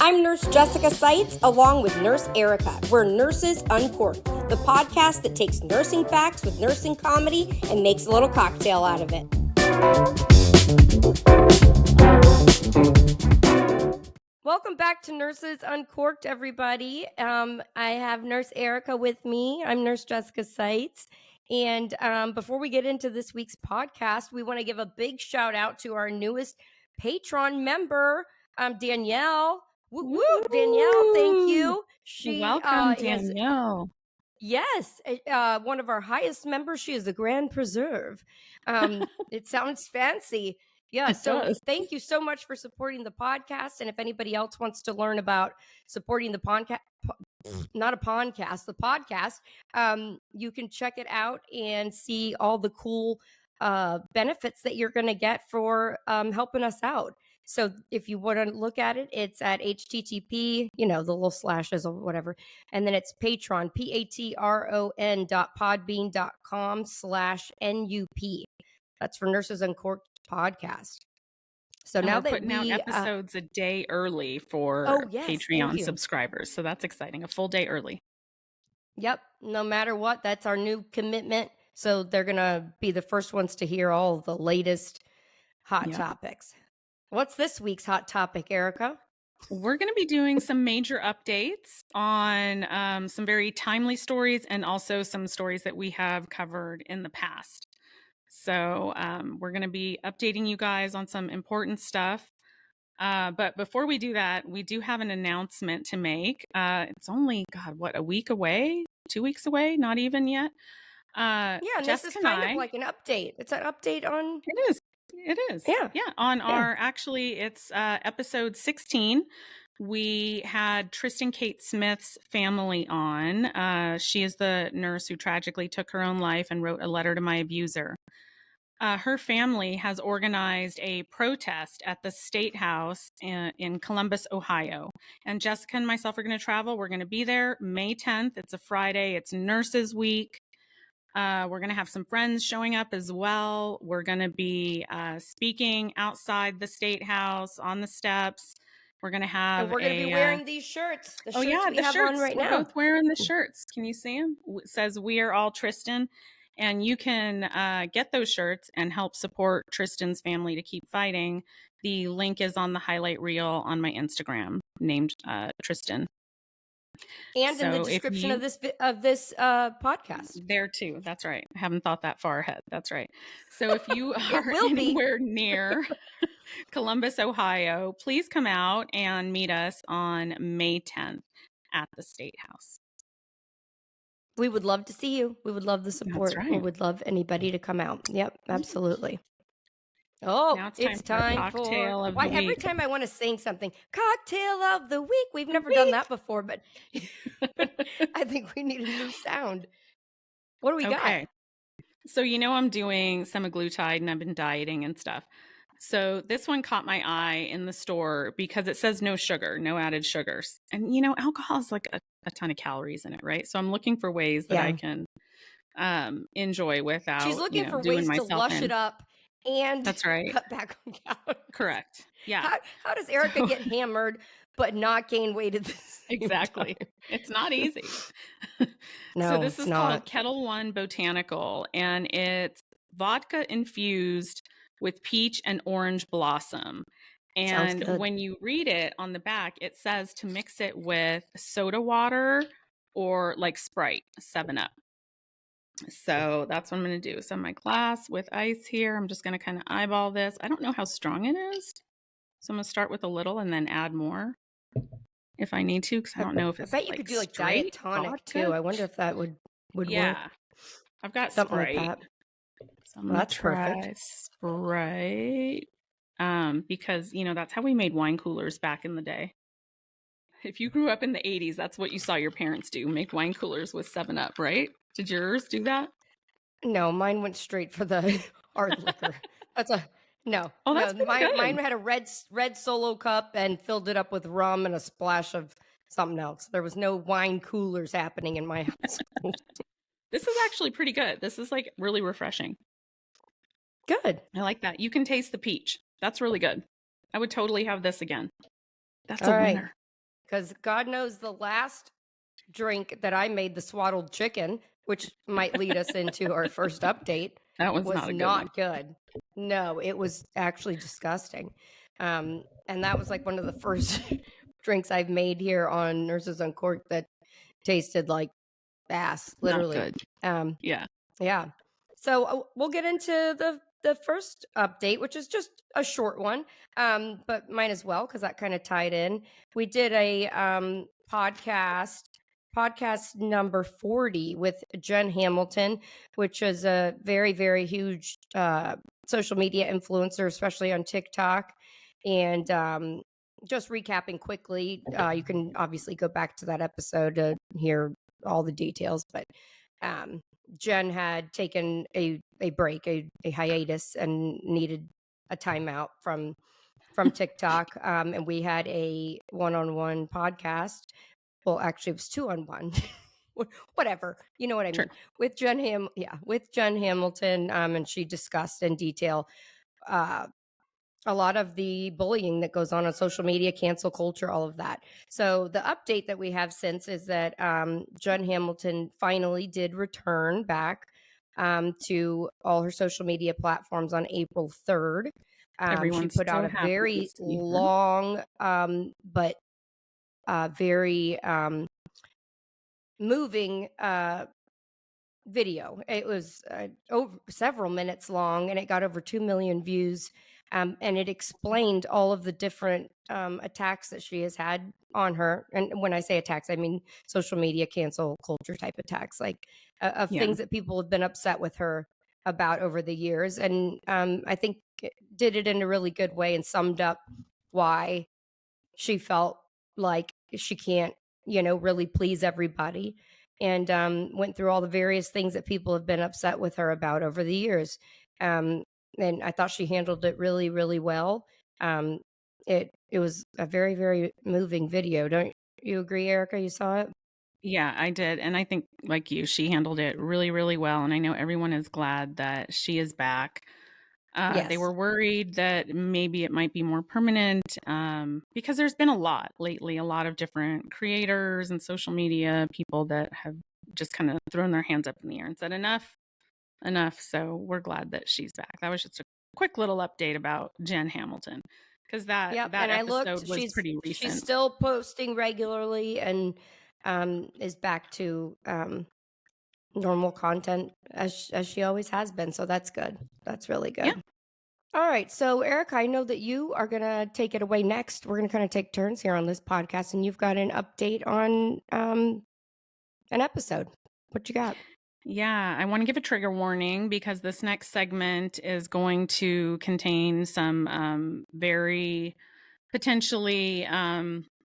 I'm Nurse Jessica Seitz, along with Nurse Erica. We're Nurses Uncorked, the podcast that takes nursing facts with nursing comedy and makes a little cocktail out of it. Welcome back to Nurses Uncorked, everybody. I have Nurse Erica with me. I'm Nurse Jessica Seitz. And before we get into this week's podcast, we want to give a big shout out to our newest Patron member, Danielle. Woo, woo, Danielle, thank you. Welcome, Danielle. Yes, one of our highest members. She is the Grand Preserve. It sounds fancy. Yeah, thank you so much for supporting the podcast. And if anybody else wants to learn about supporting the podcast, the podcast, you can check it out and see all the cool benefits that you're going to get for helping us out. So if you want to look at it, it's at http, the little slashes or whatever. And then it's Patron, patron.podbean.com/NUP. That's for Nurses Uncorked Podcast. So and now we're putting out episodes a day early for Patreon subscribers. So that's exciting. A full day early. Yep. No matter what, that's our new commitment. So they're going to be the first ones to hear all of the latest hot topics. What's this week's hot topic, Erica? We're going to be doing some major updates on some very timely stories and also some stories that we have covered in the past. So we're going to be updating you guys on some important stuff. But before we do that, we do have an announcement to make. It's only, a week away? 2 weeks away? Not even yet. And this is kind of like an update. It's an update on... It is. Yeah. On our, actually, it's episode 16. We had Tristin Kate Smith's family on. She is the nurse who tragically took her own life and wrote a letter to my abuser. Her family has organized a protest at the State House in Columbus, Ohio. And Jessica and myself are going to travel. We're going to be there May 10th. It's a Friday. It's Nurses Week. We're going to have some friends showing up as well. We're going to be speaking outside the State House on the steps. We're going to have and we're going to be wearing these shirts. The shirts we have shirts. On right we're now. Both wearing the shirts. Can you see them? It says "We Are All Tristin," and you can get those shirts and help support Tristin's family to keep fighting. The link is on the highlight reel on my Instagram, named Tristin. And in the description of this podcast. There too. That's right. I haven't thought that far ahead. That's right. So if you are anywhere near Columbus, Ohio, please come out and meet us on May 10th at the State House. We would love to see you. We would love the support. That's right. We would love anybody to come out. Yep, absolutely. Oh, now it's time for cocktail of the week. Every time I want to sing something, cocktail of the week. We've never done that before, but I think we need a new sound. What do we got? So I'm doing semaglutide and I've been dieting and stuff. So this one caught my eye in the store because it says no sugar, no added sugars. And, alcohol has like a ton of calories in it, right? So I'm looking for ways that I can enjoy without She's looking for ways to lush it up. And that's right. Cut back on calories. Correct. Yeah. How does Erica get hammered but not gain weight at this? Exactly. It's not easy. No, so this is called Ketel 1 Botanical, and it's vodka infused with peach and orange blossom. And when you read it on the back, it says to mix it with soda water or like Sprite, 7-Up. So that's what I'm going to do. So my glass with ice here, I'm just going to kind of eyeball this. I don't know how strong it is. So I'm going to start with a little and then add more if I need to, because I don't know if it's I bet you could do like diet tonic vodka too. I wonder if that would work. I've got something Sprite. Like that. So I'm going to try Sprite because, that's how we made wine coolers back in the day. If you grew up in the 80s, that's what you saw your parents do, make wine coolers with 7-Up, right? Did yours do that? No, mine went straight for the hard liquor. No. Oh, that's good. Mine had a red Solo cup and filled it up with rum and a splash of something else. There was no wine coolers happening in my house. This is actually pretty good. This is like really refreshing. Good. I like that. You can taste the peach. That's really good. I would totally have this again. That's All a right. winner. because God knows the last drink that I made, the swaddled chicken, which might lead us into our first update, That was not good. No, it was actually disgusting. And that was like one of the first drinks I've made here on Nurses Uncorked that tasted like ass, literally. Not good. Yeah. Yeah. So we'll get into the first update, which is just a short one, but might as well because that kind of tied in. We did a podcast number 40 with Jen Hamilton, which is a very, very huge social media influencer, especially on TikTok. And just recapping quickly, you can obviously go back to that episode to hear all the details, but Jen had taken a break, a hiatus, and needed a timeout from TikTok. And we had a one-on-one podcast. Well, actually, it was 2-on-1. Whatever, you know what I mean. Sure. With Jen Hamilton, and she discussed in detail a lot of the bullying that goes on social media, cancel culture, all of that. So the update that we have since is that Jen Hamilton finally did return back to all her social media platforms on April 3rd. She put out a very long but very moving video. It was over several minutes long, and it got over 2 million views. And it explained all of the different attacks that she has had on her. And when I say attacks, I mean social media cancel culture type attacks, like of things that people have been upset with her about over the years. And I think it did it in a really good way and summed up why she felt like she can't, really please everybody. And went through all the various things that people have been upset with her about over the years. And I thought she handled it really, really well. It was a very, very moving video. Don't you agree, Erica? You saw it? Yeah, I did. And I think, like you, she handled it really, really well. And I know everyone is glad that she is back. Yes. They were worried that maybe it might be more permanent because there's been a lot lately, a lot of different creators and social media people that have just kind of thrown their hands up in the air and said, enough. So we're glad that she's back. That was just a quick little update about Jen Hamilton because that episode was pretty recent. She's still posting regularly and is back to normal content as she always has been. So that's good. That's really good. Yeah. All right. So Erica, I know that you are going to take it away next. We're going to kind of take turns here on this podcast, and you've got an update on an episode. What you got? Yeah, I want to give a trigger warning because this next segment is going to contain some very potentially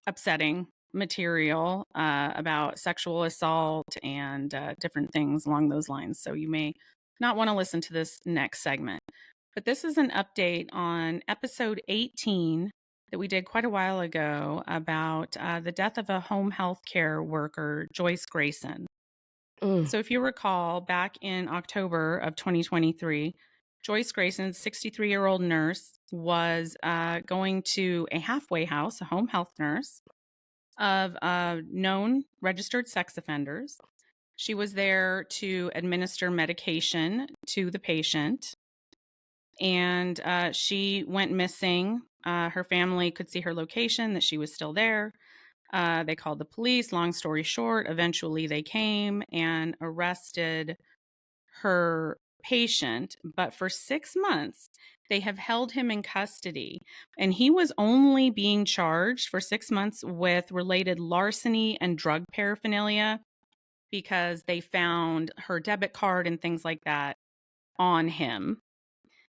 upsetting material about sexual assault and different things along those lines. So you may not want to listen to this next segment. But this is an update on episode 18 that we did quite a while ago about the death of a home health care worker, Joyce Grayson. So if you recall, back in October of 2023, Joyce Grayson, 63-year-old nurse, was going to a halfway house, a home health nurse, of known registered sex offenders. She was there to administer medication to the patient, and she went missing. Her family could see her location, that she was still there. They called the police. Long story short, eventually they came and arrested her patient. But for 6 months, they have held him in custody. And he was only being charged for 6 months with related larceny and drug paraphernalia because they found her debit card and things like that on him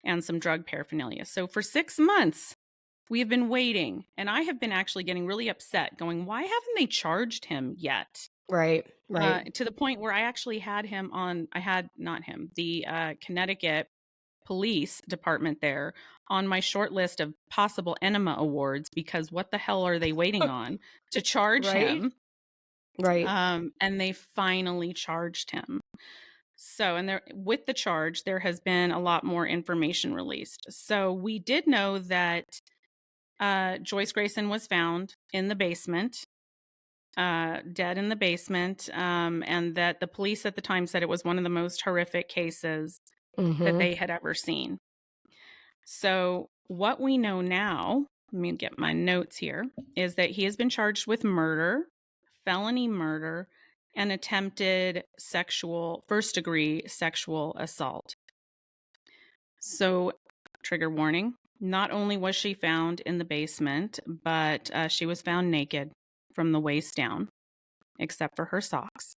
and some drug paraphernalia. So for 6 months, we have been waiting, and I have been actually getting really upset going, why haven't they charged him yet? Right. To the point where I actually had him on, the Connecticut Police Department there on my short list of possible Enema awards, because what the hell are they waiting on to charge him? Right. And they finally charged him. So, and there, with the charge, there has been a lot more information released. So we did know that Joyce Grayson was found in the basement dead in the basement, and that the police at the time said it was one of the most horrific cases that they had ever seen. So what we know now, let me get my notes here, is that he has been charged with murder, felony murder, and attempted first-degree sexual assault. So, trigger warning, not only was she found in the basement, but she was found naked from the waist down, except for her socks.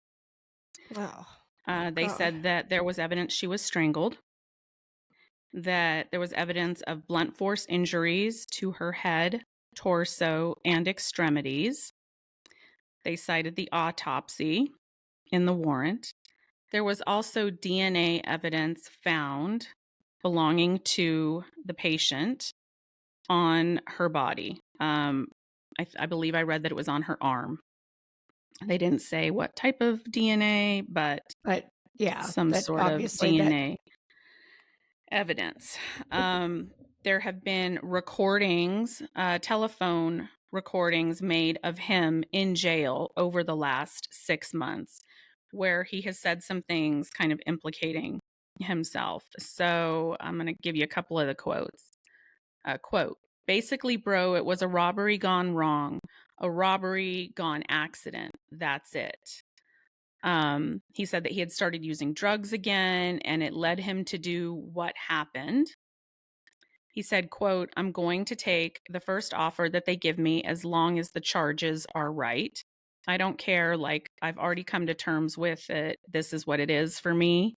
Wow. They said that there was evidence she was strangled, that there was evidence of blunt force injuries to her head, torso, and extremities. They cited the autopsy in the warrant. There was also DNA evidence found belonging to the patient on her body. I believe I read that it was on her arm. They didn't say what type of DNA, but yeah, some sort of DNA evidence. There have been recordings, telephone recordings made of him in jail over the last 6 months, where he has said some things kind of implicating himself. So I'm going to give you a couple of the quotes. Quote, basically, bro, it was a robbery gone wrong, a robbery gone accident. That's it. He said that he had started using drugs again, and it led him to do what happened. He said, quote, I'm going to take the first offer that they give me as long as the charges are right. I don't care. Like, I've already come to terms with it. This is what it is for me.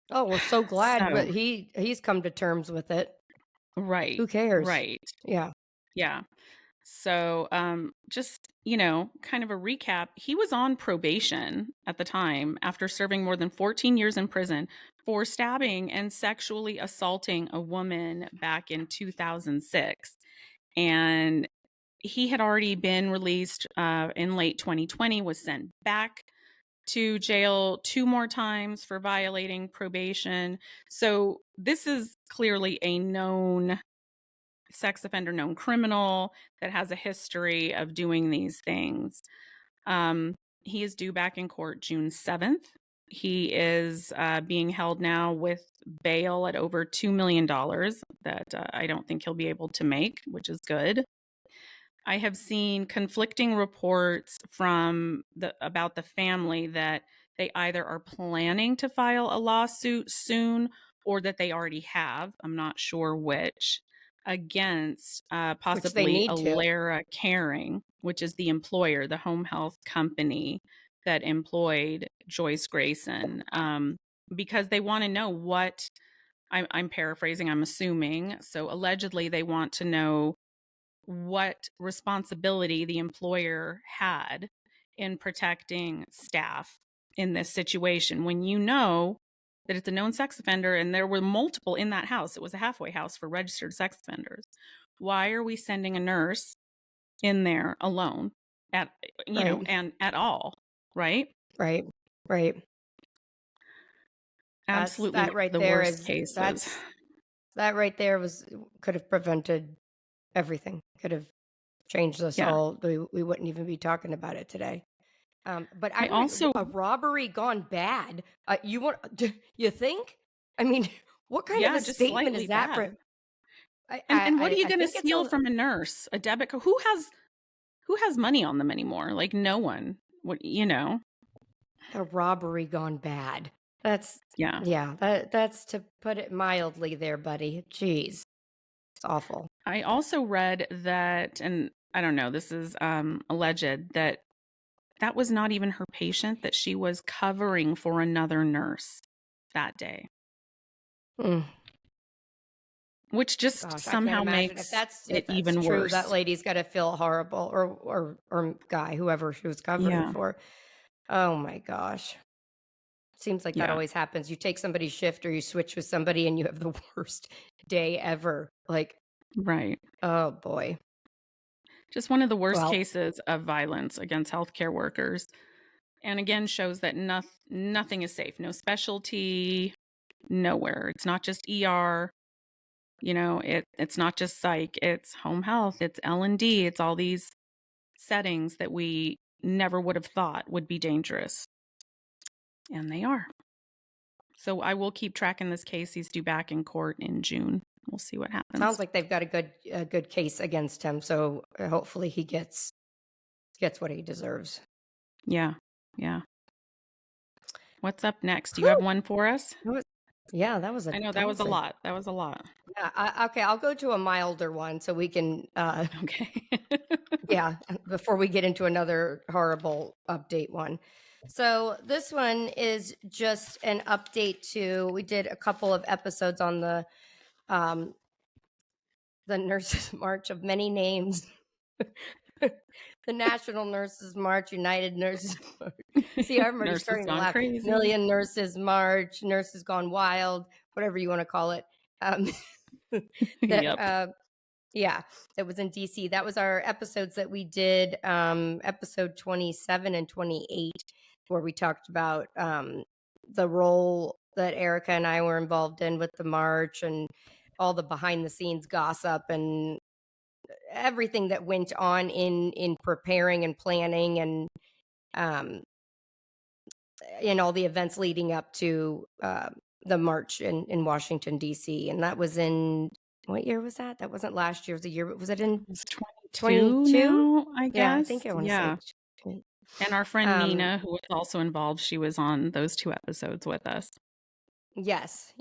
Oh, we're so glad that he's come to terms with it. Right. Who cares? Right. Yeah. Yeah. So, just, kind of a recap. He was on probation at the time after serving more than 14 years in prison for stabbing and sexually assaulting a woman back in 2006. And he had already been released in late 2020, was sent back to jail 2 more times for violating probation. So this is clearly a known sex offender, known criminal that has a history of doing these things. He is due back in court June 7th. He is being held now with bail at over $2 million that I don't think he'll be able to make, which is good. I have seen conflicting reports about the family that they either are planning to file a lawsuit soon or that they already have, I'm not sure which, against possibly Alara Caring, which is the employer, the home health company that employed Joyce Grayson, because they want to know what, I'm paraphrasing, I'm assuming. So allegedly they want to know what responsibility the employer had in protecting staff in this situation when you know that it's a known sex offender and there were multiple in that house. It was a halfway house for registered sex offenders. Why are we sending a nurse in there alone and at all? Right. Absolutely. That right the there worst cases. That right there could have prevented everything. Could have changed us all. We wouldn't even be talking about it today. But I also a robbery gone bad. You think? I mean, what kind of a statement is that? And what are you going to steal from a nurse? A debit card? Who has money on them anymore? Like no one. What A robbery gone bad. That's that's to put it mildly there, buddy. Jeez. It's awful. I also read that, and I don't know, this is alleged, that was not even her patient, that she was covering for another nurse that day. Which just somehow makes it even true, worse. That lady's got to feel horrible, or guy, whoever she was covering for. Oh my gosh. Seems like that always happens. You take somebody's shift or you switch with somebody and you have the worst day ever. Like, right. Oh boy. Just one of the worst cases of violence against healthcare workers. And again, shows that nothing is safe. No specialty, nowhere. It's not just ER. It's not just psych. It's home health. It's L&D. It's all these settings that we never would have thought would be dangerous. And they are. So I will keep tracking this case. He's due back in court in June. We'll see what happens. Sounds like they've got a good case against him. So hopefully he gets what he deserves. Yeah. Yeah. What's up next? Do you have one for us? Yeah, that was I know that was a lot. That was a lot. Yeah. Okay. I'll go to a milder one so we can, okay. yeah, before we get into another horrible update one. So this one is just an update to, we did a couple of episodes on the Nurses March of many names. The National Nurses March, United Nurses March. See, I'm already starting to laugh. Crazy. Million Nurses March, Nurses Gone Wild, whatever you want to call it. Yep. Yeah, that was in DC. That was our episodes that we did, episode 27 and 28, where we talked about the role that Erica and I were involved in with the march and all the behind the scenes gossip and everything that went on in preparing and planning and in all the events leading up to the march in Washington, D.C. And that was in, what year was that? That wasn't last year. It was a year. Was it in 22? I guess. Yeah, I think I want to say. And our friend Nina, who was also involved, she was on those 2 episodes with us. Yes.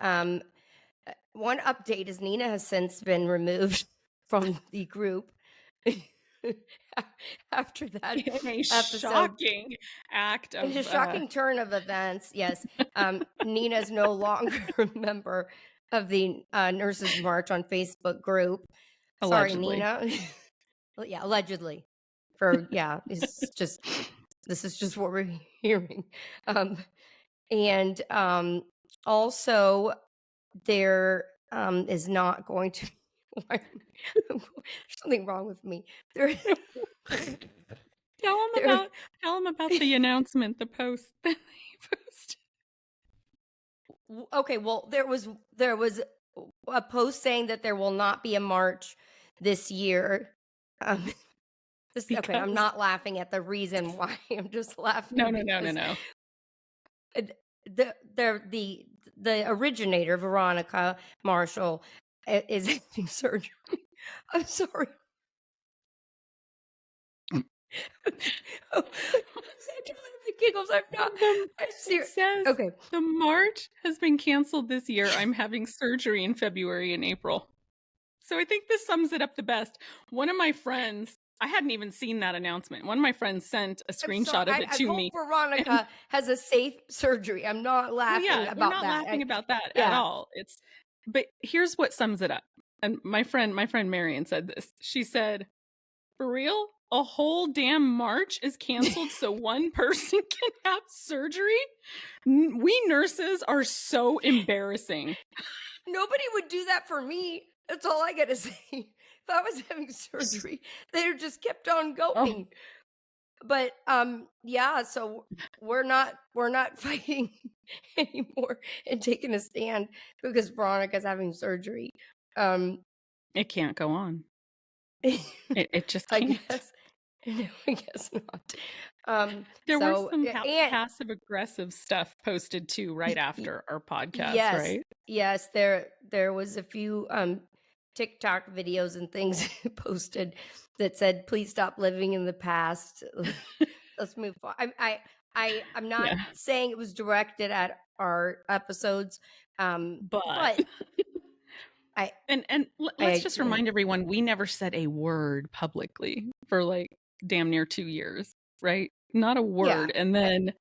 One update is Nina has since been removed from the group after that shocking act of a shocking turn of events. Yes. Nina's no longer a member of the Nurses March on Facebook group. Allegedly. Sorry, Nina. Yeah, allegedly. It's just, this is just what we're hearing. And also there is not going to there's something wrong with me. Tell them about the announcement, the post that they posted. Okay, well, there was a post saying that there will not be a march this year. Okay, I'm not laughing at the reason why. I'm just laughing. No. The originator, Veronica Marshall, is having surgery. I'm sorry. Giggles. I'm not. I'm serious. Okay. The march has been canceled this year. I'm having surgery in February and April. So I think this sums it up the best. One of my friends, I hadn't even seen that announcement. One of my friends sent a screenshot of it to me. I hope Veronica has a safe surgery. I'm not laughing about that. We're not laughing about that at all. But here's what sums it up. And my friend Marion said this. She said, "For real? A whole damn march is canceled so one person can have surgery? We nurses are so embarrassing." Nobody would do that for me. That's all I gotta say. If I was having surgery, they'd just kept on going. But so we're not fighting anymore and taking a stand because Veronica's having surgery. It can't go on. It just can't. I guess not. There was some passive aggressive stuff posted too right after our podcast, right? Yes, there was a few TikTok videos and things posted that said, "Please stop living in the past. Let's move on." I'm not saying it was directed at our episodes, but let's just remind everyone, we never said a word publicly for like damn near 2 years, right? Not a word. And then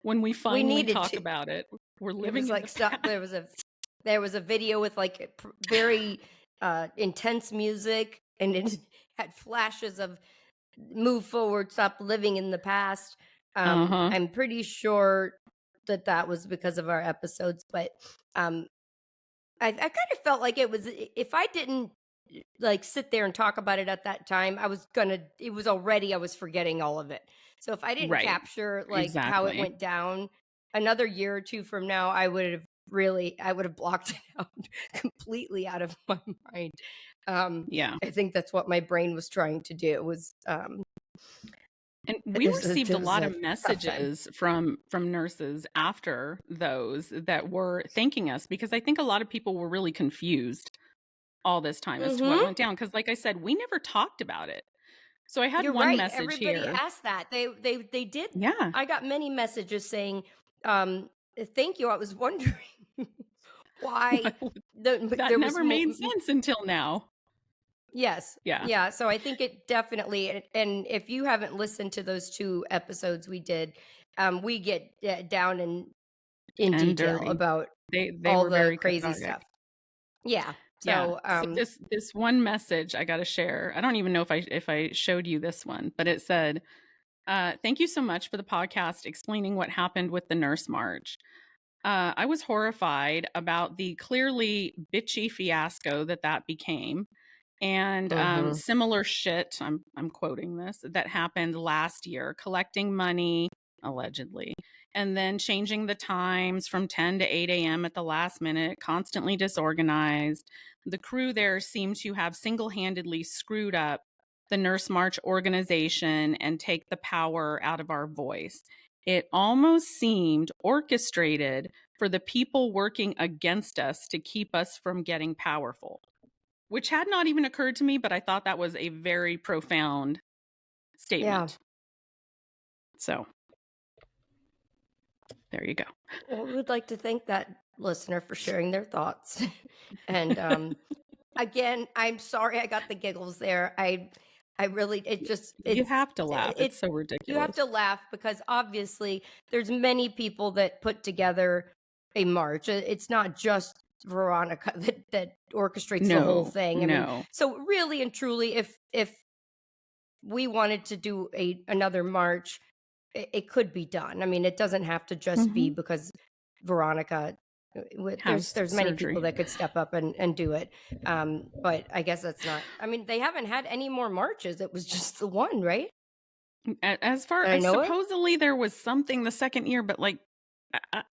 when we finally talk about it, we're living in the past. There was a video with like very intense music, and it had flashes of "move forward, stop living in the past." I'm pretty sure that was because of our episodes, but I kind of felt like it was, if I didn't like sit there and talk about it at that time, I was forgetting all of it. So if I didn't capture how it went down, another year or two from now, I would have blocked it out completely out of my mind. I think that's what my brain was trying to do, was And we received a lot of tough time. messages from nurses after those that were thanking us, because I think a lot of people were really confused all this time as to what went down. Because like I said, we never talked about it. So I had You're one right. message Everybody here. asked that. They did. Yeah. I got many messages saying, thank you. I was wondering why That there was never made sense until now. Yes. Yeah. Yeah. So I think it definitely, and if you haven't listened to those 2 episodes we did, we get down in And detail dirty. about They all were the very crazy cathartic. stuff. Yeah. Yeah. So, So this one message I got to share. I don't even know if I showed you this one, but it said, "Thank you so much for the podcast explaining what happened with the nurse march. I was horrified about the clearly bitchy fiasco that became, and similar shit. I'm quoting this, that happened last year, collecting money allegedly, and then changing the times from 10 to 8 a.m. at the last minute, constantly disorganized. The crew there seemed to have single-handedly screwed up the Nurse March organization and take the power out of our voice. It almost seemed orchestrated for the people working against us to keep us from getting powerful," which had not even occurred to me, but I thought that was a very profound statement. So there you go. well, we would like to thank that listener for sharing their thoughts. And again, I'm sorry I got the giggles there. I really, You have to laugh. It's so ridiculous. You have to laugh because obviously there's many people that put together a march. It's not just Veronica that orchestrates the whole thing. I mean, so really and truly, if we wanted to do another march, it could be done. I mean, it doesn't have to just be because Veronica. There's many people that could step up and do it. But I guess that's not. I mean, they haven't had any more marches. It was just the one, right? As far as supposedly there was something the second year, but like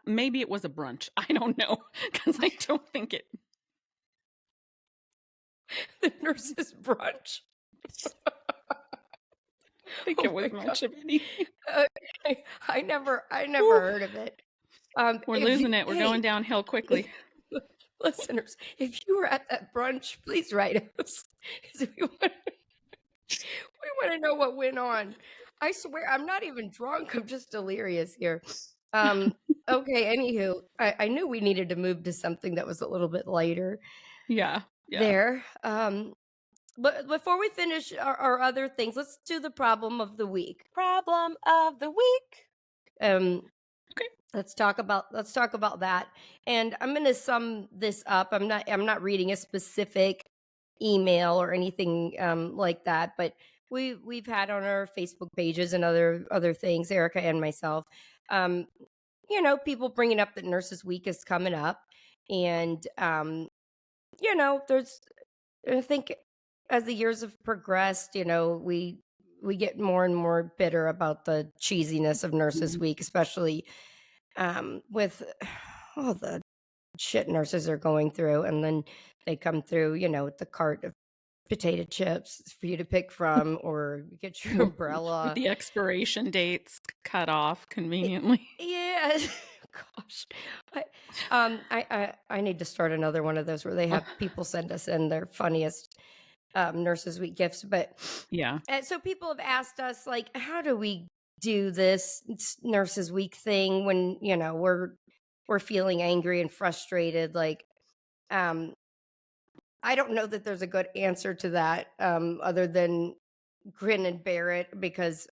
maybe it was a brunch. I don't know, because I don't think it. The nurses' brunch. I think it was much of anything. I never heard of it. We're losing it. We're going downhill quickly. Listeners, if you were at that brunch, please write us. We want to know what went on. I swear, I'm not even drunk. I'm just delirious here. Okay, anywho, I knew we needed to move to something that was a little bit lighter. Yeah. There. But before we finish our other things, let's do the problem of the week. Problem of the week. Okay. Let's talk about that. And I'm going to sum this up. I'm not reading a specific email or anything like that, but we've had on our Facebook pages and other things, Erica and myself, people bringing up that Nurses Week is coming up, and there's, I think, as the years have progressed, we get more and more bitter about the cheesiness of Nurses Week, especially with all the shit nurses are going through, and then they come through, with the cart of potato chips for you to pick from, or get your umbrella. With the expiration dates cut off conveniently. Yeah. Gosh. I need to start another one of those where they have people send us in their funniest Nurses Week gifts. But yeah. And so people have asked us, like, how do we do this Nurses Week thing when, we're feeling angry and frustrated? Like, I don't know that there's a good answer to that, other than grin and bear it, because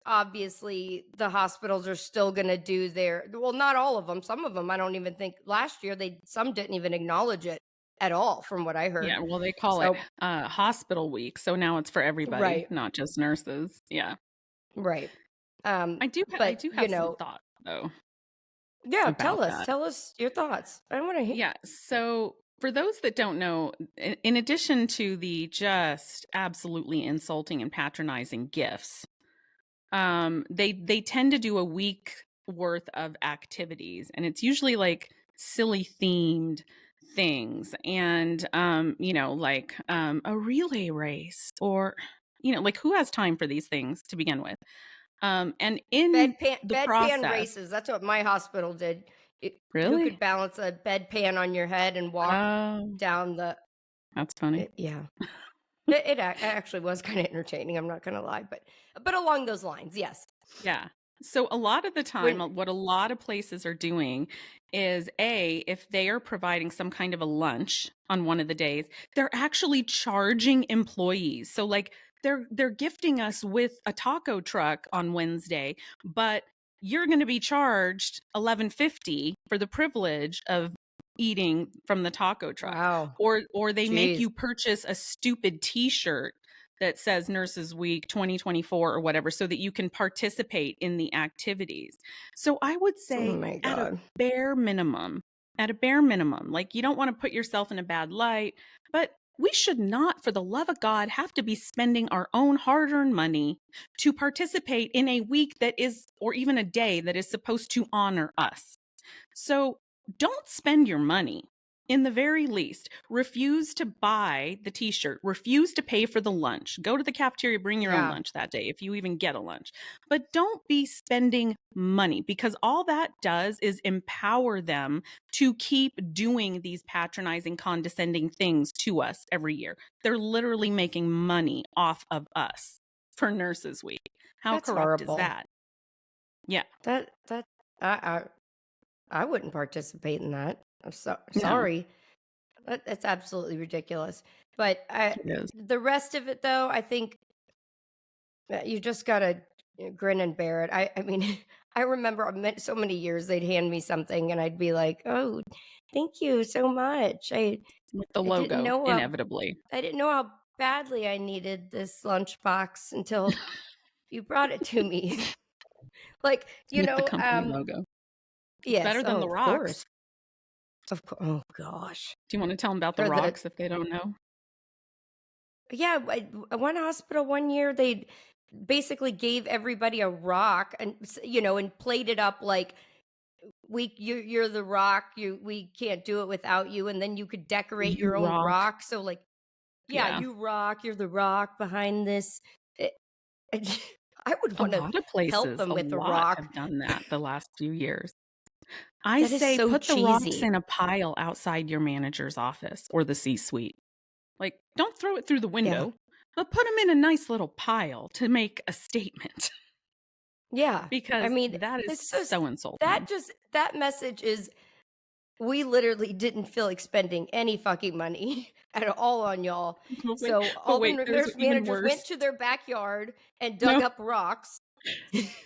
obviously the hospitals are still going to do not all of them. Some of them, I don't even think last year some didn't even acknowledge it at all, from what I heard. Yeah, well, they call it hospital week, so now it's for everybody, right, not just nurses. Yeah, right. I do have some thoughts though. Yeah, tell us your thoughts. I want to hear. Yeah, so for those that don't know, in addition to the just absolutely insulting and patronizing gifts, they tend to do a week worth of activities, and it's usually like silly themed things, and like a relay race, or like who has time for these things to begin with? And in the bedpan process, races. That's what my hospital did. Who really? could balance a bedpan on your head and walk Oh, down the? that's funny. Yeah, it actually was kind of entertaining. I'm not gonna lie, but along those lines, yes. Yeah. So a lot of the time, When what a lot of places are doing is if they are providing some kind of a lunch on one of the days, they're actually charging employees. So like they're gifting us with a taco truck on Wednesday, but you're going to be charged $11.50 for the privilege of eating from the taco truck. wow, Or they make jeez. you purchase a stupid t-shirt that says Nurses Week 2024 or whatever, so that you can participate in the activities. So I would Oh say my at a god. bare minimum, like you don't want to put yourself in a bad light, but we should not, for the love of God, have to be spending our own hard-earned money to participate in a week that is, or even a day that is supposed to honor us. So don't spend your money. In the very least, refuse to buy the t-shirt, refuse to pay for the lunch. Go to the cafeteria, bring your own Yeah, lunch that day if you even get a lunch. But don't be spending money, because all that does is empower them to keep doing these patronizing, condescending things to us every year. They're literally making money off of us for Nurses Week. How that's corrupt is horrible. that? Yeah. That I I wouldn't participate in that. I'm No, sorry. That's absolutely ridiculous. But it is. the rest of it, though, I think you just gotta grin and bear it. I mean, I remember so many years they'd hand me something and I'd be like, "Oh, thank you so much." With the I didn't logo, know inevitably. I didn't know how badly I needed this lunchbox until you brought it to me. Like, With the company logo. It's yes, better than oh, the of rocks. course. Of course. Oh gosh. Do you wanna tell them about the Or the rocks if they don't know? Yeah, one hospital one year they basically gave everybody a rock and and played it up like you're the rock, we can't do it without you, and then you could decorate You your own rock. rock. So like, yeah, Yeah. you rock, you're the rock behind this. It, I would A want to lot of help places, them a with a lot rock. have done that the last few years. I That is say so put the rocks cheesy. in a pile outside your manager's office or the C-suite. Like, don't throw it through the Yeah. window, but put them in a nice little pile to make a statement Yeah. I because mean, that is it's just so insulting. that message is we literally didn't feel like spending any fucking money at all on y'all. So But all the wait, there's nurse even managers worse. went to their backyard and dug No. up rocks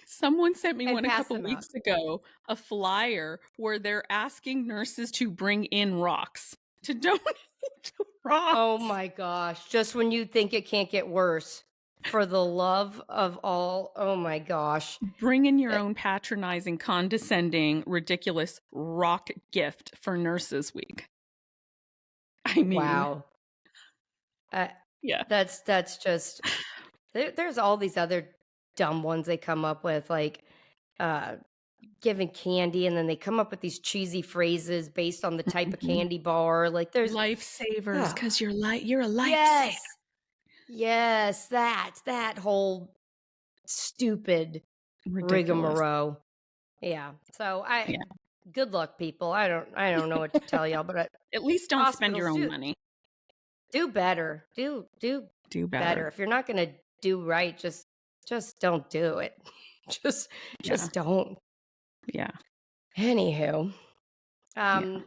Someone sent me and one a passed couple them out. weeks ago, a flyer where they're asking nurses to bring in rocks, to donate Oh rocks. my gosh. Just when you think it can't get worse. For the love of all. Oh my gosh. Bring in your Eh, own patronizing, condescending, ridiculous rock gift for Nurses Week. I mean, Wow. Uh, yeah. that's just there's all these other dumb ones they come up with, like uh giving candy, and then they come up with these cheesy phrases based on the type of Mhm. candy bar. Like there's Lifesavers, oh, because you're a lifesaver. yes. Yes, that whole stupid Ridiculous. rigmarole. Yeah. So Yeah. good luck, people. I don't know what to tell y'all, but At least don't spend your hospitals own money. do better. Do Do better. better. If you're not gonna do right, just don't do it. just Yeah. just don't. Yeah. Anywho. Yeah.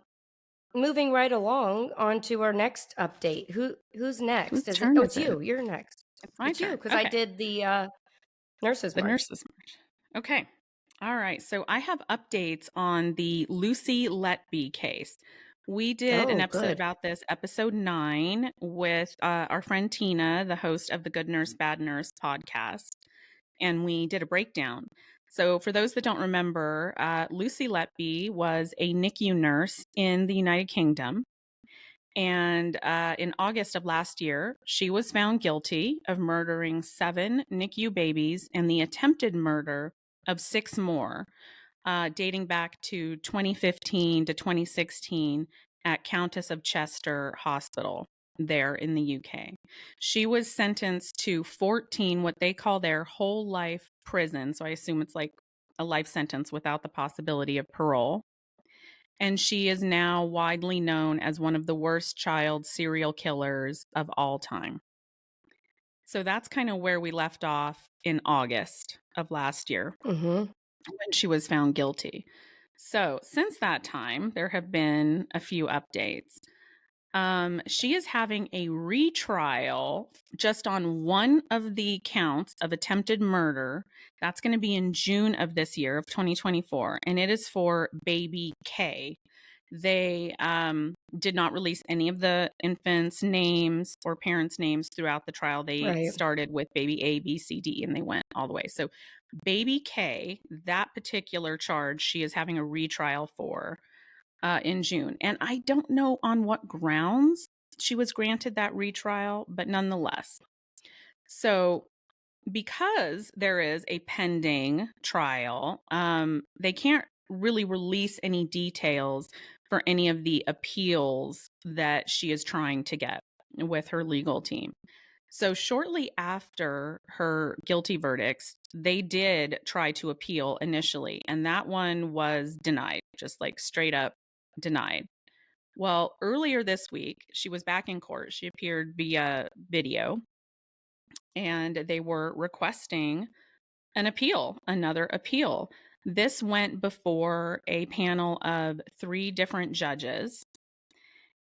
Moving right along on to our next update. Who's Whose next? Is it? turn Oh, is it's it? you. You're next. It's my It's you turn. because I Okay. did the nurses The march. Nurses March. Okay. All right. So I have updates on the Lucy Letby case. We did an Oh, episode good. about this, episode 9, with our friend Tina, the host of the Good Nurse, Bad Nurse podcast. And we did a breakdown. So for those that don't remember, Lucy Letby was a NICU nurse in the United Kingdom. And in August of last year, she was found guilty of murdering 7 NICU babies and the attempted murder of 6 more, dating back to 2015 to 2016 at Countess of Chester Hospital. there in the UK. She was sentenced to 14, what they call their whole life prison. So I assume it's like a life sentence without the possibility of parole. And she is now widely known as one of the worst child serial killers of all time. So that's kind of where we left off in August of last year when she was found guilty. So since that time, there have been a few updates. She is having a retrial just on one of the counts of attempted murder. That's going to be in June of this year, of 2024, and it is for baby K. They did not release any of the infants' names or parents' names throughout the trial. They started with baby A, B, C, D, and they went all the way. So baby K, that particular charge, she is having a retrial for in June. And I don't know on what grounds she was granted that retrial, but nonetheless. So because there is a pending trial, they can't really release any details for any of the appeals that she is trying to get with her legal team. So shortly after her guilty verdicts, they did try to appeal initially, and that one was denied, just like straight up denied. Well, earlier this week, she was back in court. She appeared via video, and they were requesting an appeal, another appeal. This went before a panel of 3 different judges.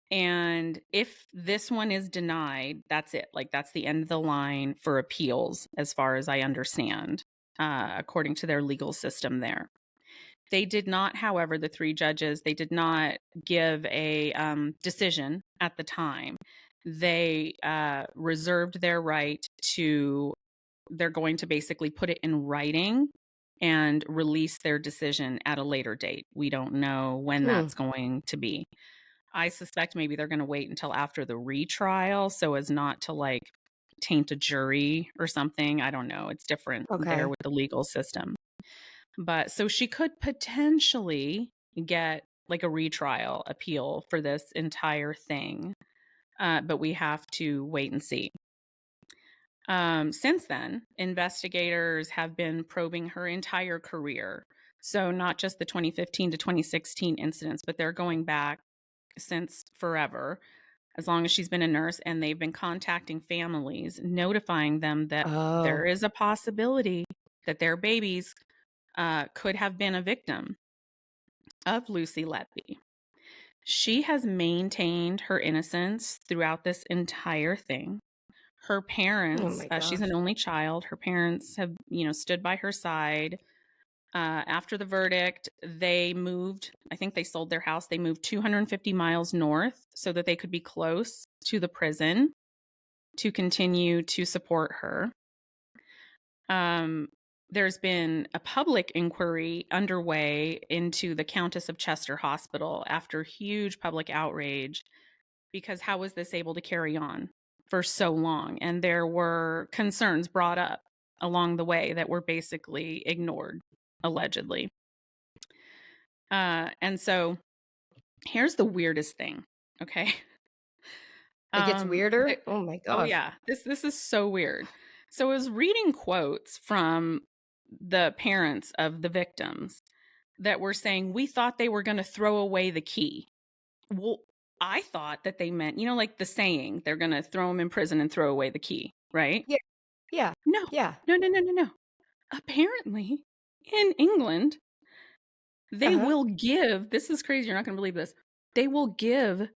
And if this one is denied, that's it. Like, that's the end of the line for appeals, as far as I understand, according to their legal system there. They did not, however, the 3 judges, they did not give a decision at the time. They reserved their right to, they're going to basically put it in writing and release their decision at a later date. We don't know when that's going to be. I suspect maybe they're going to wait until after the retrial so as not to like taint a jury or something. I don't know. It's different there with the legal system. But so she could potentially get like a retrial appeal for this entire thing. But we have to wait and see. Since then, investigators have been probing her entire career. So not just the 2015 to 2016 incidents, but they're going back since forever, as long as she's been a nurse, and they've been contacting families, notifying them that there is a possibility that their babies could have been a victim of Lucy Letby. She has maintained her innocence throughout this entire thing. Her parents, she's an only child. Her parents have, stood by her side. After the verdict, they moved, I think they sold their house. They moved 250 miles north so that they could be close to the prison to continue to support her. There's been a public inquiry underway into the Countess of Chester Hospital after huge public outrage, because how was this able to carry on for so long? And there were concerns brought up along the way that were basically ignored, allegedly. And so here's the weirdest thing, okay? It gets weirder? Oh my gosh. Oh yeah, this is so weird. So I was reading quotes from the parents of the victims that were saying, we thought they were going to throw away the key. Well, I thought that they meant, like the saying, they're going to throw them in prison and throw away the key, right? Yeah. Yeah. No. Yeah. No. Apparently, in England, they will give, this is crazy, you're not going to believe this, they will give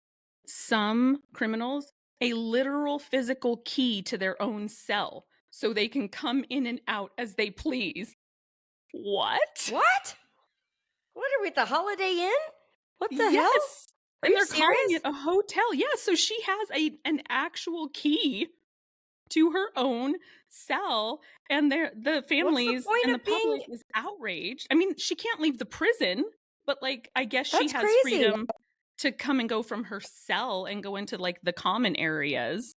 some criminals a literal physical key to their own cell so they can come in and out as they please. What? What are we at the Holiday Inn? What the hell? Yes. And they're calling it a hotel. Yeah, so she has an actual key to her own cell, and the families and the public is outraged. I mean, she can't leave the prison, but like, I guess she has freedom to come and go from her cell and go into like the common areas.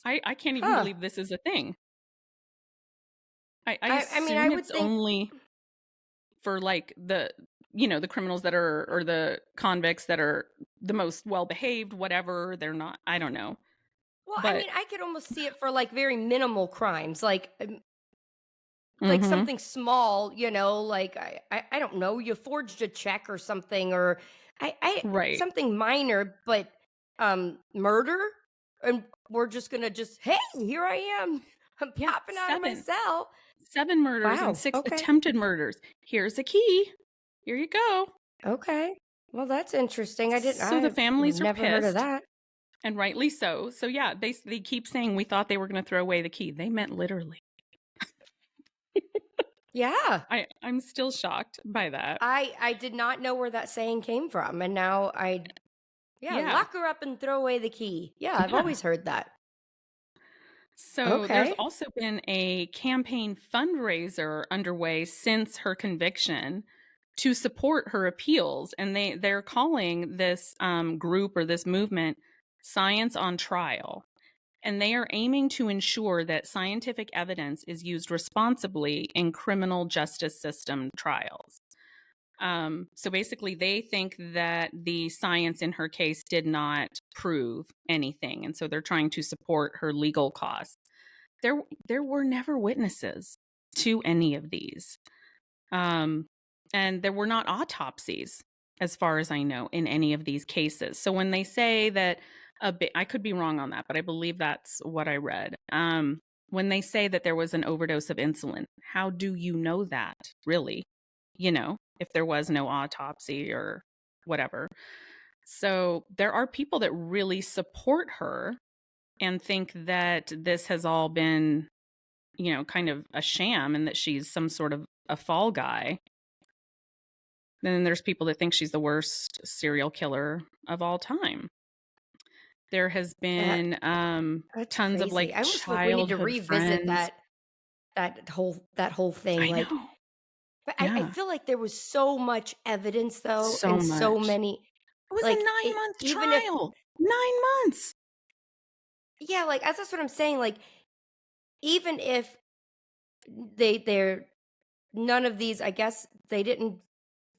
I can't even believe this is a thing. I mean, I would think only for like the the criminals that are, or the convicts that are the most well-behaved, whatever. They're not, I don't know. Well, I But mean, I could almost see it for like very minimal crimes, like mhm, something small, like I don't know, you forged a check or something, or I right. something minor, but murder, and we're just gonna hey, here I am, I'm Yeah, popping out of my cell. seven murders and Wow. 6 Okay. attempted murders. Here's a key. Here you go. Okay. Well, that's interesting. So the I families are never heard of pissed, that. and rightly so. So yeah, they keep saying we thought they were going to throw away the key. They meant literally. Yeah. I'm still shocked by that. I did not know where that saying came from, and now Yeah. lock her up and throw away the key. Yeah, I've Yeah. always heard that. So there's Okay. also been a campaign fundraiser underway since her conviction to support her appeals, and they're calling this group or this movement Science on Trial. And they are aiming to ensure that scientific evidence is used responsibly in criminal justice system trials. So basically, they think that the science in her case did not prove anything. And so they're trying to support her legal cause. There were never witnesses to any of these. And there were not autopsies, as far as I know, in any of these cases. So when they say that I could be wrong on that, but I believe that's what I read. When they say that there was an overdose of insulin, how do you know that, really? If there was no autopsy or whatever. So there are people that really support her and think that this has all been, kind of a sham, and that she's some sort of a fall guy. Then there's people that think she's the worst serial killer of all time. There has been That's tons of crazy. like I almost feel like we need to childhood revisit friends. that whole thing. I Like, know. but I Yeah. feel like there was so much evidence though, So and so much. many, It was a like 9-month even if, trial. 9 months. yeah, like that's what I'm saying. Like even if they're none of these, I guess they didn't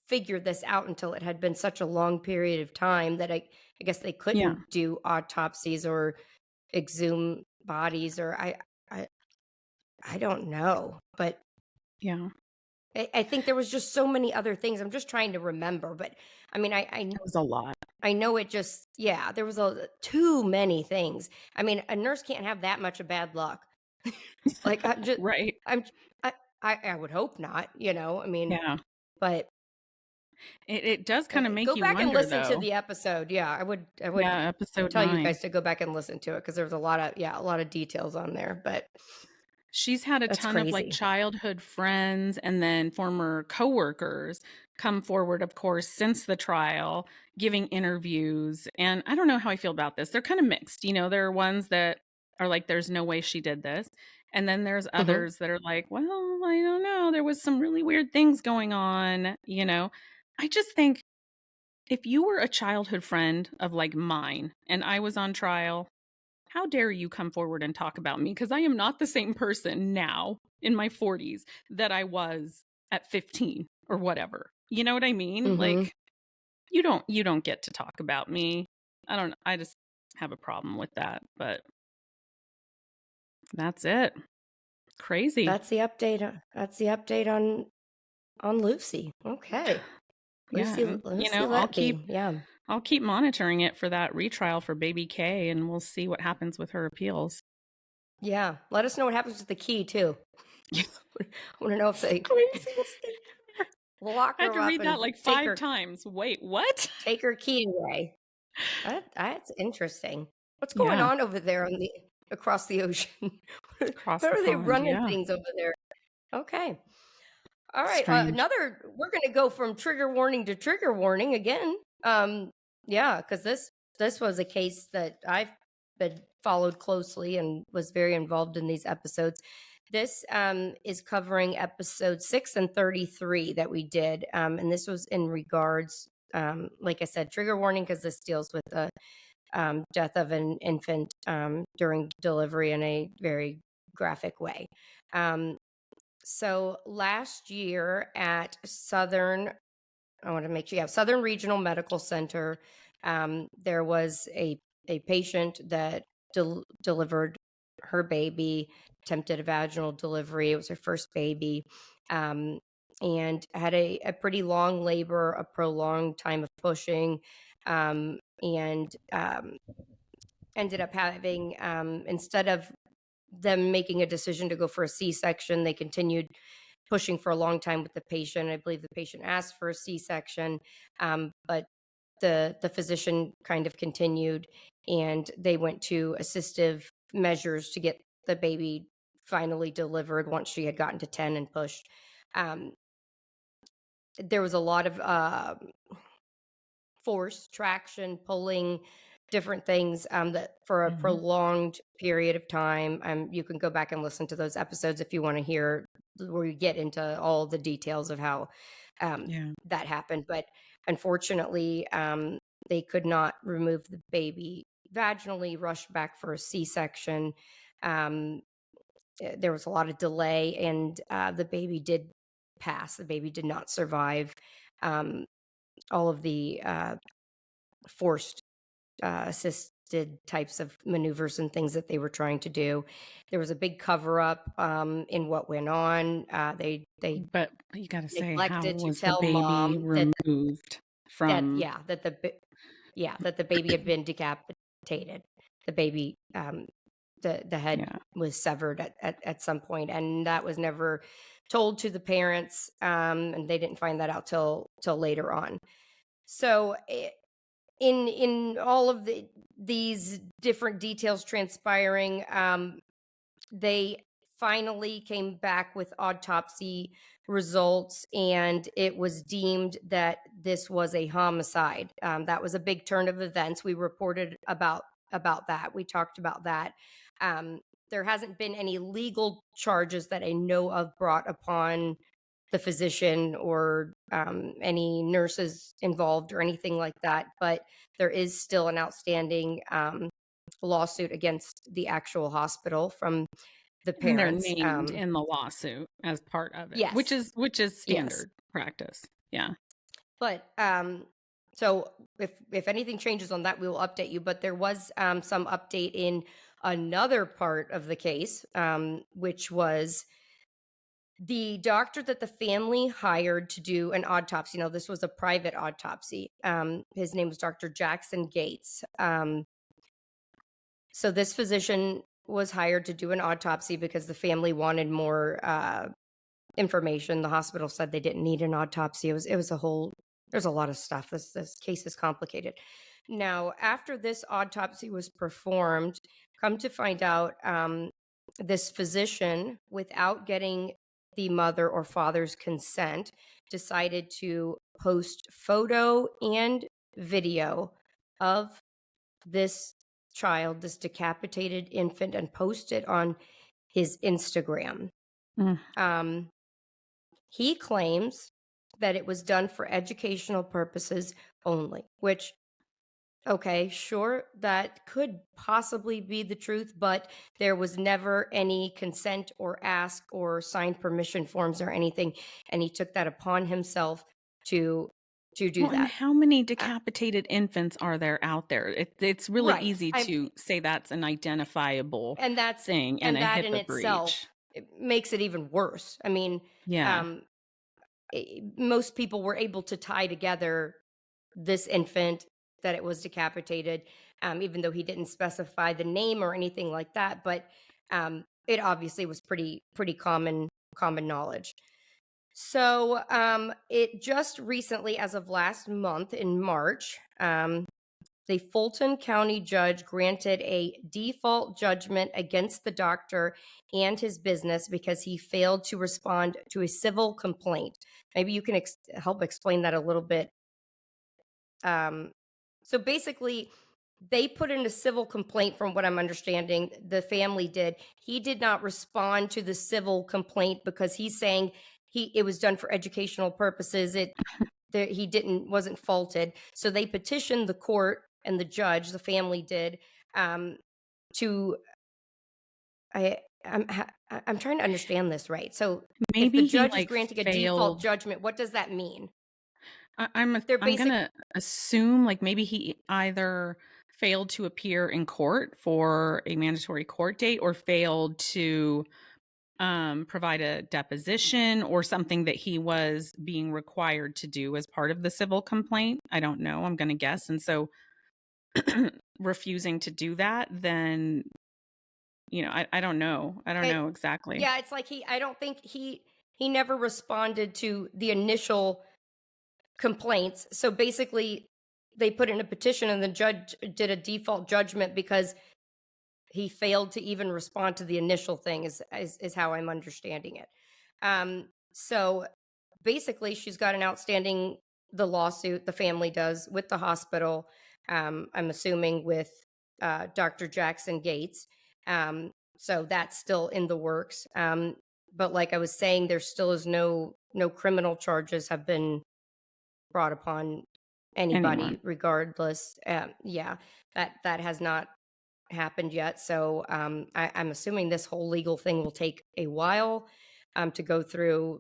figure this out until it had been such a long period of time that I guess they Yeah. couldn't do autopsies or exhume bodies, or I I don't know, but Yeah. I think there was just so many other things. I'm just trying to remember, but I mean, It was a lot. I know it just, yeah, there was too many things. I mean, a nurse can't have that much of bad luck. Like Right. I'm, I would hope not. I mean, Yeah. but It does kind of make go you back and wonder, listen to though. the episode. Yeah, I would Yeah, episode tell you 9. guys to go back and listen to it because there was a lot of details on there. But She's had a that's ton of like crazy. childhood friends and then former coworkers come forward, of course, since the trial, giving interviews. And I don't know how I feel about this. They're kind of mixed. There are ones that are like, there's no way she did this. And then there's Hmm. others that are like, well, I don't know. There was some really weird things going on. I just think if you were a childhood friend of like mine and I was on trial, how dare you come forward and talk about me? Because I am not the same person now in my 40s that I was at 15 or whatever. You know what I mean? Hmm. Like you don't get to talk about me. I just have a problem with that, but that's it. Crazy. That's the update. That's the update on Lucy. Okay. Yeah, and, Lucy I'll Letby. Yeah. keep monitoring it for that retrial for baby K, and we'll see what happens with her appeals. Yeah. Let us know what happens with the key too. I want to know if they Craziest thing ever. lock I had her to up read that and like 5 times. Wait, what? take her key away. That's interesting. What's going Yeah, on over there across the ocean? across Where the are they pond. running Yeah, things over there? Okay. All right. strange. We're going to go from trigger warning to trigger warning again. Yeah, because this was a case that I've been followed closely and was very involved in these episodes. This is covering episode 6 and 33 that we did. And this was in regards, like I said, trigger warning, because this deals with the death of an infant during delivery in a very graphic way. So last year at Southern I want to make sure. Yeah, Southern Regional Medical Center. There was a patient that delivered her baby, attempted a vaginal delivery. It was her first baby, and had a pretty long labor, a prolonged time of pushing, and ended up having, instead of them making a decision to go for a C-section, they continued pushing for a long time with the patient. I believe the patient asked for a C-section, but the physician kind of continued, and they went to assistive measures to get the baby finally delivered once she had gotten to 10 and pushed. Um, there was a lot of force, traction, pulling, different things, that for a prolonged period of time. You can go back and listen to those episodes if you want to hear where you get into all the details of how that happened. But unfortunately, they could not remove the baby vaginally, rushed back for a C-section. There was a lot of delay, and the baby did pass. The baby did not survive all of the forced assisted types of maneuvers and things that they were trying to do. There was a big cover up in what went on. They But you got to say, how neglected to was the tell baby mom that removed from? that the baby had been decapitated. The baby, the head was severed at some point, and that was never told to the parents, and they didn't find that out till later on. So in all of these different details transpiring, they finally came back with autopsy results, and it was deemed that this was a homicide. That was a big turn of events. We reported about that. We talked about that. There hasn't been any legal charges that I know of brought upon the physician or any nurses involved or anything like that, but there is still an outstanding lawsuit against the actual hospital from the And they're parents. named in the lawsuit as part of it, which Yes, is yes. standard practice. Yeah. But so if anything changes on that, we will update you. But there was some update in another part of the case, which was the doctor that the family hired to do an autopsy. Now, this was a private autopsy. His name was Dr. Jackson Gates. So this physician was hired to do an autopsy because the family wanted more information. The hospital said they didn't need an autopsy. It was a whole, there's a lot of stuff. This case is complicated. Now, after this autopsy was performed, come to find out, this physician, without getting the mother or father's consent, decided to post photo and video of this child, this decapitated infant, and post it on his Instagram. Mm. He claims that it was done for educational purposes only, which, okay, sure, that could possibly be the truth, but there was never any consent or ask or signed permission forms or anything, and he took that upon himself to do Well, and that. how many decapitated infants are there out there? It's really Right. easy to say that's an identifiable And that's thing and and a that in HIPAA itself, breach. it makes it even worse. I mean, Yeah. um, most people were able to tie together this infant, that it was decapitated, even though he didn't specify the name or anything like that. But it obviously was pretty common knowledge. So it just recently, as of last month in March, the Fulton County judge granted a default judgment against the doctor and his business because he failed to respond to a civil complaint. Maybe you can help explain that a little bit. So basically, they put in a civil complaint, from what I'm understanding. The family did. He did not respond to the civil complaint because he's saying it was done for educational purposes. He wasn't faulted. So they petitioned the court and the judge, the family did, to I'm trying to understand this right. So if the Maybe he judge is granting a default failed. judgment, what does that mean? They're I'm basic. gonna assume like maybe he either failed to appear in court for a mandatory court date or failed to provide a deposition or something that he was being required to do as part of the civil complaint. I don't know. I'm going to guess. And so refusing to do that, then, I don't know. I don't know exactly. Yeah, it's like I don't think he never responded to the initial complaints. So basically, they put in a petition and the judge did a default judgment because he failed to even respond to the initial thing is how I'm understanding it. So basically she's got an outstanding the lawsuit, the family does, with the hospital. I'm assuming with Dr. Jackson Gates. So that's still in the works. But like I was saying, there still is no criminal charges have been brought upon anybody, Anyone. regardless. Yeah, that has not happened yet. So I'm assuming this whole legal thing will take a while to go through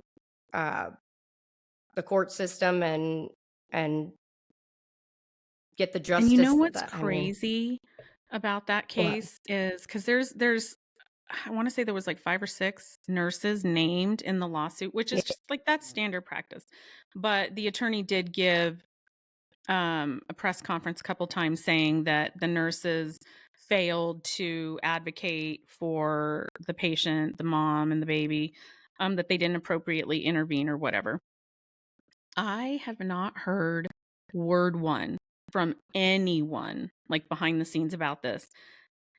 the court system and get the justice. And you know what's that crazy about that what? case is because there's I want to say there was like 5 or 6 nurses named in the lawsuit, which is just like that's standard practice. But the attorney did give a press conference a couple times saying that the nurses failed to advocate for the patient, the mom and the baby, that they didn't appropriately intervene or whatever. I have not heard word one from anyone like behind the scenes about this.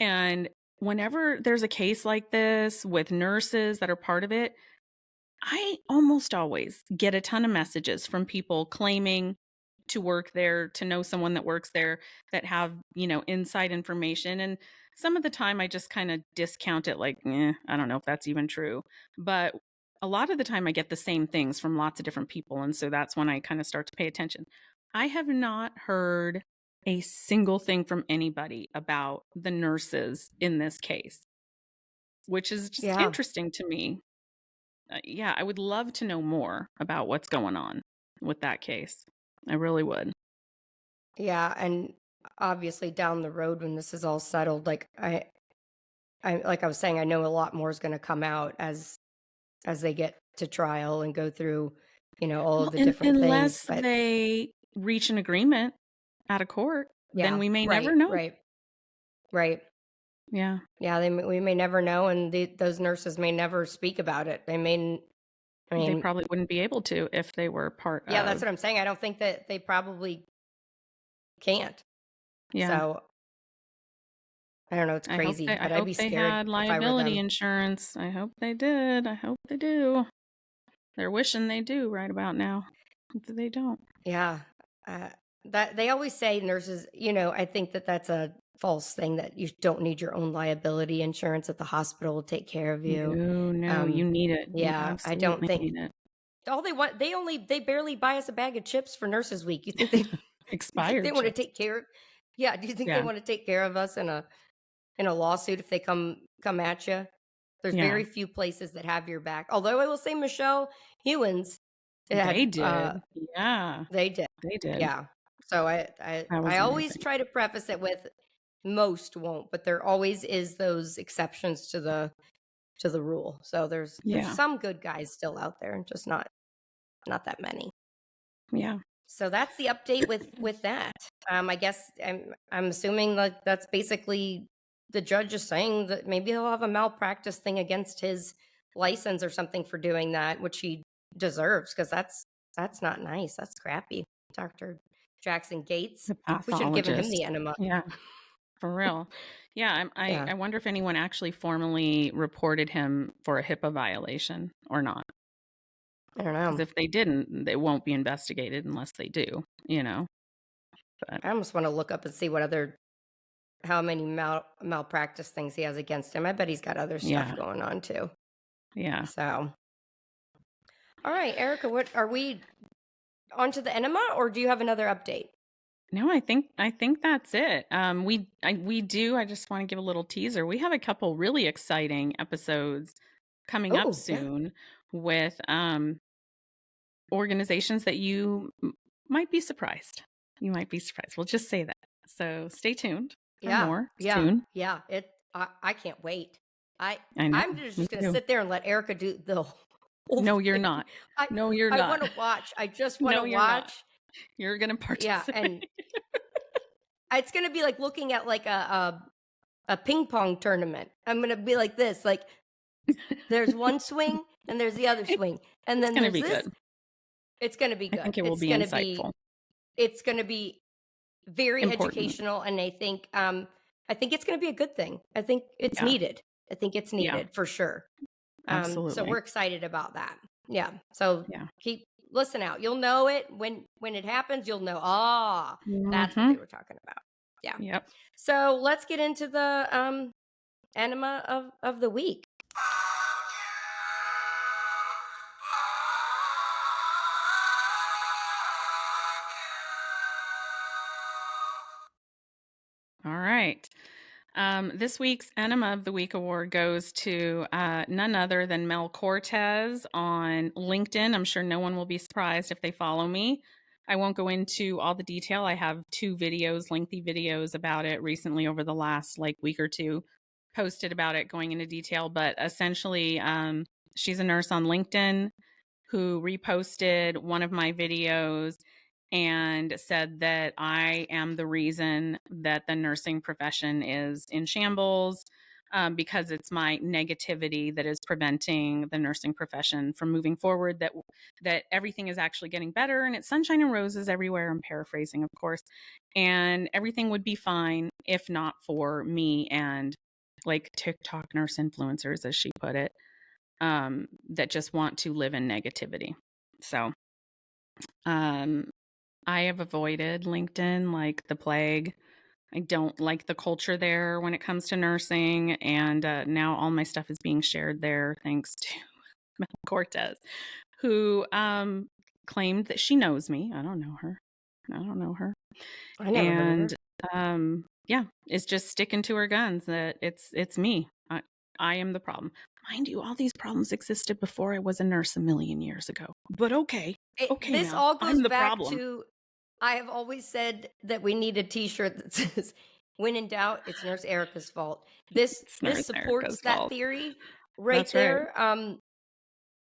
And whenever there's a case like this with nurses that are part of it, I almost always get a ton of messages from people claiming to work there, to know someone that works there, that have, inside information. And some of the time I just kind of discount it like, I don't know if that's even true. But a lot of the time I get the same things from lots of different people. And so that's when I kind of start to pay attention. I have not heard a single thing from anybody about the nurses in this case, which is just interesting to me. I would love to know more about what's going on with that case. I really would. Yeah, and obviously down the road when this is all settled, like I like I was saying, I know a lot more is going to come out as they get to trial and go through, all of the different unless things. But they reach an agreement out of court, then we may never know. Right. Yeah. Yeah, we may never know, and those nurses may never speak about it. They probably wouldn't be able to if they were part of. Yeah, that's what I'm saying. I don't think that they probably can't. Yeah. So I don't know. It's crazy, but I'd be scared. They had liability insurance. I hope they did. I hope they do. They're wishing they do right about now. Hope that they don't. Yeah. That they always say nurses, I think that that's a false thing, that you don't need your own liability insurance, that the hospital will take care of you. No, you need it. Yeah, I don't think need it. All they want, they barely buy us a bag of chips for Nurses Week. You think they expired? They want to take care. Yeah, do you think they want to take care of us in a lawsuit if they come at you? There's very few places that have your back. Although I will say Michelle Hewins, they did. They did. Yeah. So I always try to preface it with most won't, but there always is those exceptions to the rule. So there's some good guys still out there, and just not that many. Yeah. So that's the update with that. I guess I'm assuming that that's basically the judge is saying that maybe he'll have a malpractice thing against his license or something for doing that, which he deserves, because that's not nice. That's crappy. Dr. Jackson Gates. We should have given him the enema. Yeah, for real. Yeah, I wonder if anyone actually formally reported him for a HIPAA violation or not. I don't know. Because if they didn't, they won't be investigated unless they do, But I almost want to look up and see how many malpractice things he has against him. I bet he's got other stuff going on too. Yeah. So, all right, Erica, what are we on to the enema, or do you have another update? No, I think that's it. We do. I just want to give a little teaser. We have a couple really exciting episodes coming up soon with organizations that you might be surprised. You might be surprised. We'll just say that. So stay tuned for Yeah. more Yeah. soon. Yeah. I can't wait. I know. I'm just going to sit there and let Erica do the whole No, you're thing. not. No, you're I not. want to watch. I just want to No, you're not. watch. You're going to Yeah. participate. And it's going to be like looking at like a ping pong tournament. I'm going to be like this, like there's one swing and there's the other swing. And then It's there's gonna be this. good. It's going to be good. I think it will be insightful. It's going to be very Important. educational. And I think it's going to be a good thing. I think it's Yeah. needed. I think it's needed Yeah. for sure. Absolutely. So we're excited about that. Yeah. So Yeah. listen out. You'll know it when it happens. You'll know. That's what they were talking about. Yeah. Yep. So let's get into the enema of the week. All right. This week's Enema of the Week award goes to none other than Mel Cortez on LinkedIn. I'm sure no one will be surprised if they follow me. I won't go into all the detail. I have 2 videos, lengthy videos about it recently over the last week or 2, posted about it going into detail. But essentially, she's a nurse on LinkedIn who reposted one of my videos and said that I am the reason that the nursing profession is in shambles, because it's my negativity that is preventing the nursing profession from moving forward, that everything is actually getting better and it's sunshine and roses everywhere. I'm paraphrasing, of course, and everything would be fine if not for me and TikTok nurse influencers, as she put it, that just want to live in negativity. So I have avoided LinkedIn like the plague. I don't like the culture there when it comes to nursing. And now all my stuff is being shared there thanks to Mel Cortez, who claimed that she knows me. I don't know her. I never heard of her. Yeah, is just sticking to her guns that it's me. I am the problem. Mind you, all these problems existed before I was a nurse a million years ago. But okay. This Mel, all goes I'm the back problem. to, I have always said that we need a t-shirt that says, when in doubt, it's Nurse Erica's fault. This supports that theory right That's there. Right.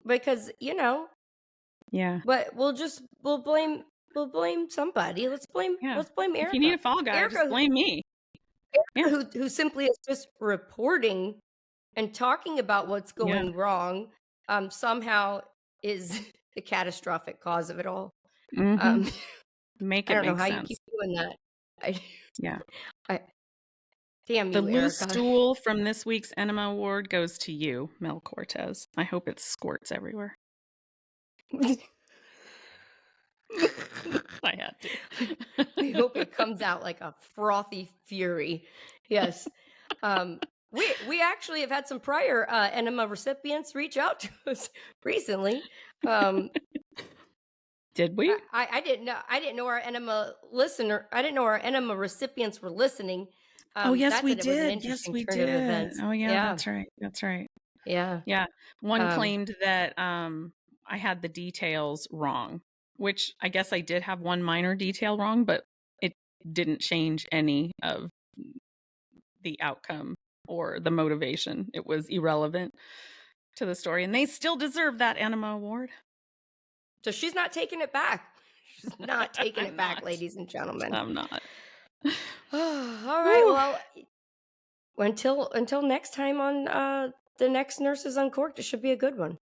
Because, yeah. But we'll blame somebody. Let's blame Erica. If you need a fall guy, Erica, just blame me. Erica, who simply is just reporting and talking about what's going wrong, somehow is the catastrophic cause of it all. Mm-hmm. Make it I don't know make how sense. you keep doing that. Damn you, the loose Erica. stool from this week's Enema Award goes to you, Mel Cortez. I hope it squirts everywhere. I had to. I hope it comes out like a frothy fury. Yes. We actually have had some prior enema recipients reach out to us recently. Did we? I didn't know. I didn't know our enema recipients were listening. Yes, we did. Yes, we did. Oh, yeah, that's right. Yeah. One claimed that I had the details wrong, which I guess I did have one minor detail wrong, but it didn't change any of the outcome or the motivation. It was irrelevant to the story, and they still deserve that Enema Award. So she's not taking it back. She's not taking it back, ladies and gentlemen. I'm not. All right. Well, until next time on the next Nurses Uncorked, it should be a good one.